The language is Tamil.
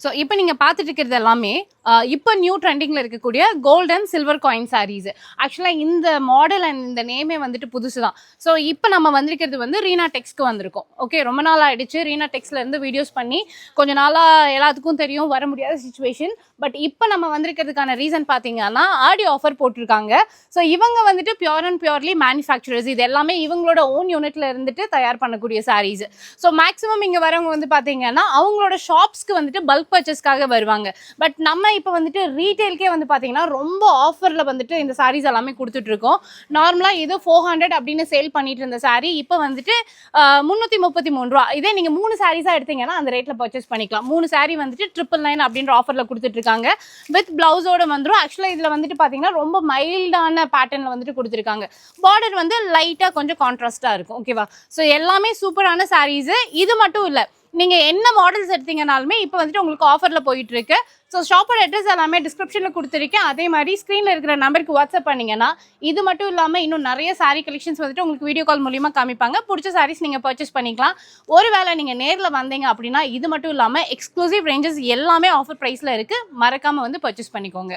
ஸோ இப்போ நீங்கள் பார்த்துட்டு இருக்கிறது எல்லாமே இப்போ நியூ ட்ரெண்டிங்கில் இருக்கக்கூடிய gold and silver coin sarees. ஆக்சுவலாக இந்த மாடல் அண்ட் இந்த நேமே வந்துட்டு புதுசு தான். ஸோ இப்போ நம்ம வந்திருக்கிறது வந்து ரீனா டெக்ஸ்க்கு வந்திருக்கோம். ஓகே, ரொம்ப நாள் ஆயிடுச்சு ரீனா டெக்ஸ்லேருந்து வீடியோஸ் பண்ணி. கொஞ்ச நாளாக எல்லாத்துக்கும் தெரியும் வர முடியாத சுச்சுவேஷன். பட் இப்போ நம்ம வந்திருக்கிறதுக்கான ரீசன் பார்த்தீங்கன்னா ஆடி ஆஃபர் போட்டிருக்காங்க. ஸோ இவங்க வந்துட்டு பியூர் அண்ட் பியூர்லி மேனுஃபேக்சரர்ஸ். இது எல்லாமே இவங்களோட ஓன் யூனிட்ல இருந்துட்டு தயார் பண்ணக்கூடிய சாரீஸ். ஸோ மேக்ஸிமம் இங்கே வரவங்க வந்து பார்த்தீங்கன்னா அவங்களோட ஷாப்ஸ்க்கு வந்துட்டு பல்க் பர்ச்சேஸ்க்காக வருவாங்க. பட் நம்ம இப்போ வந்துட்டு ரீட்டைல்கே வந்து பார்த்தீங்கன்னா ரொம்ப ஆஃபரில் வந்துட்டு இந்த சாரீஸ் எல்லாமே கொடுத்துட்டு இருக்கோம். நார்மலாக ஏதோ 400 அப்படின்னு சேல் பண்ணிட்டு இருந்த சாரீ இப்போ வந்துட்டு 333 ரூபா. இதே நீங்கள் 3 சாரீஸாக எடுத்தீங்கன்னா அந்த ரேட்டில் பர்ச்சேஸ் பண்ணிக்கலாம். 3 சாரீ வந்துட்டு 999 அப்படின்ற ஆஃபரில் கொடுத்துட்டு இருக்காங்க. வித் பிளவுஸோட வந்துடும். ஆக்சுவலாக இதில் வந்துட்டு பார்த்தீங்கன்னா ரொம்ப மைல்டான பேட்டர்னில் வந்துட்டு கொடுத்துருக்காங்க. பார்டர் வந்து லைட்டாக கொஞ்சம் கான்ட்ராஸ்டாக இருக்கும். ஓகேவா? ஸோ எல்லாமே சூப்பரான சாரீஸு. இது மட்டும் இல்லை, நீங்கள் என்ன மாடல்ஸ் எடுத்தீங்கனாலுமே இப்போ வந்துட்டு உங்களுக்கு ஆஃபரில் போயிட்டு இருக்கு. ஸோ ஷாப்போட அட்ரஸ் எல்லாமே டிஸ்கிரிப்ஷனில் கொடுத்துருக்கேன். அதே மாதிரி ஸ்க்ரீனில் இருக்கிற நம்பருக்கு வாட்ஸ்அப் பண்ணிங்கன்னா இது மட்டும் இல்லாமல் இன்னும் நிறைய சாரீ கலெக்ஷன்ஸ் வந்துட்டு உங்களுக்கு வீடியோ கால் மூலியமாக காமிப்பாங்க. பிடிச்ச சாரீஸ் நீங்கள் பர்ச்சேஸ் பண்ணிக்கலாம். ஒருவேளை நீங்கள் நேரில் வந்தீங்க அப்படின்னா இது மட்டும் இல்லாமல் எக்ஸ்க்ளூசிவ் ரேஞ்சஸ் எல்லாமே ஆஃபர் ப்ரைஸில் இருக்குது. மறக்காமல் வந்து பர்ச்சேஸ் பண்ணிக்கோங்க.